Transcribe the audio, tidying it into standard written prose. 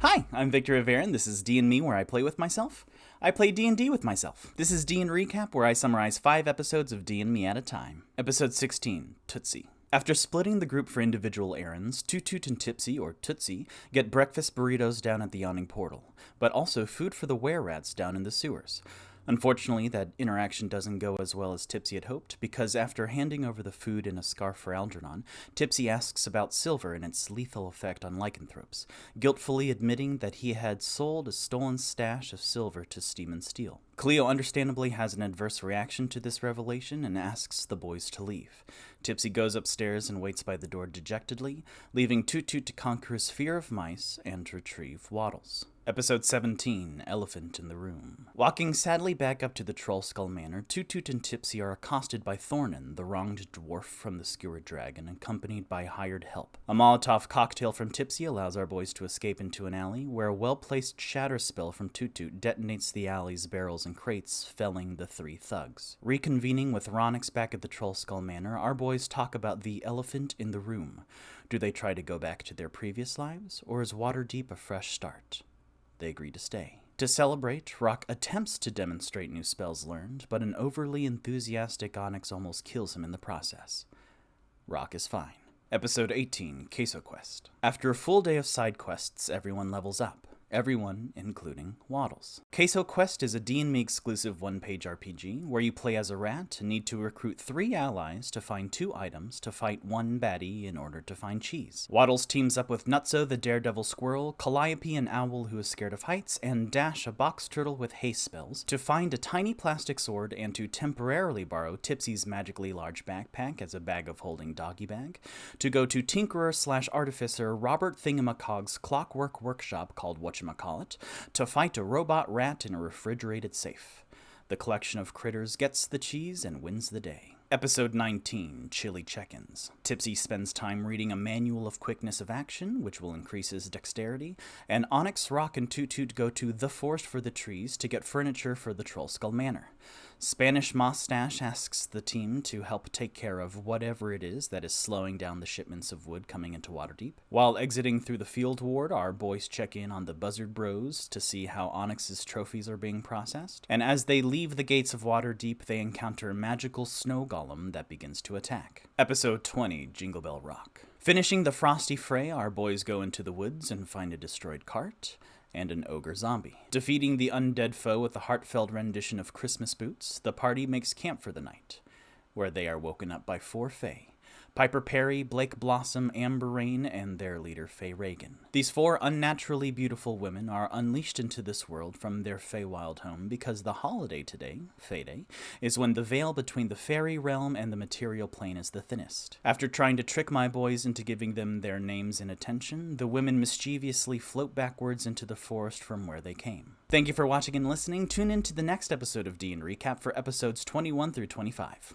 Hi, I'm Victor Rivera, and this is D&Me, where I play with myself. I play D&D with myself. This is D&Recap, where I summarize 5 episodes of D&Me at a time. Episode 16, Tootsy. After splitting the group for individual errands, Toot and Tipsy, or Tootsy, get breakfast burritos down at the yawning portal, but also food for the were-rats down in the sewers. Unfortunately, that interaction doesn't go as well as Tipsy had hoped, because after handing over the food in a scarf for Algernon, Tipsy asks about silver and its lethal effect on lycanthropes, guiltfully admitting that he had sold a stolen stash of silver to Steam & Steel. Cleo understandably has an adverse reaction to this revelation and asks the boys to leave. Tipsy goes upstairs and waits by the door dejectedly, leaving Toot to conquer his fear of mice and retrieve Waddles. Episode 17, Elephant in the Room. Walking sadly back up to the Trollskull Manor, Toot and Tipsy are accosted by Thornin, the wronged dwarf from the Skewered Dragon, accompanied by hired help. A Molotov cocktail from Tipsy allows our boys to escape into an alley, where a well-placed shatter spell from Toot detonates the alley's barrels and crates, felling the 3 thugs. Reconvening with Ronix back at the Trollskull Manor, our boys talk about the elephant in the room. Do they try to go back to their previous lives, or is Waterdeep a fresh start? They agree to stay. To celebrate, Roq attempts to demonstrate new spells learned, but an overly enthusiastic Onyx almost kills him in the process. Roq is fine. Episode 18, Queso Quest. After a full day of side quests, everyone levels up. Everyone, including Waddles. Queso Quest is a D&Me exclusive one-page RPG where you play as a rat and need to recruit 3 allies to find 2 items to fight 1 baddie in order to find cheese. Waddles teams up with Nutso the daredevil squirrel, Calliope an owl who is scared of heights, and Dash a box turtle with haste spells to find a tiny plastic sword and to temporarily borrow Tipsy's magically large backpack as a bag of holding doggy bag, to go to Tinkerer/Artificer Robert Thingamacog's clockwork workshop called whatchamacallit, to fight a robot rat in a refrigerated safe. The collection of critters gets the cheese and wins the day. Episode 19, Chili Check-ins. Tipsy spends time reading a manual of quickness of action, which will increase his dexterity, and Onyx, Roq, and Toot go to the forest for the trees to get furniture for the Trollskull Manor. Spanish Mustache asks the team to help take care of whatever it is that is slowing down the shipments of wood coming into Waterdeep. While exiting through the field ward, our boys check in on the Buzzard Bros to see how Onyx's trophies are being processed. And as they leave the gates of Waterdeep, they encounter a magical snow golem that begins to attack. Episode 20, Jingle Bell Roq. Finishing the frosty fray, our boys go into the woods and find a destroyed cart and an ogre zombie. Defeating the undead foe with a heartfelt rendition of Christmas Boots, the party makes camp for the night, where they are woken up by 4 fae: Piper Perry, Blake Blossom, Amber Rain, and their leader, Fae Reagan. These 4 unnaturally beautiful women are unleashed into this world from their Feywild home because the holiday today, Fae Day, is when the veil between the fairy realm and the material plane is the thinnest. After trying to trick my boys into giving them their names and attention, the women mischievously float backwards into the forest from where they came. Thank you for watching and listening. Tune in to the next episode of D&Recap for episodes 21 through 25.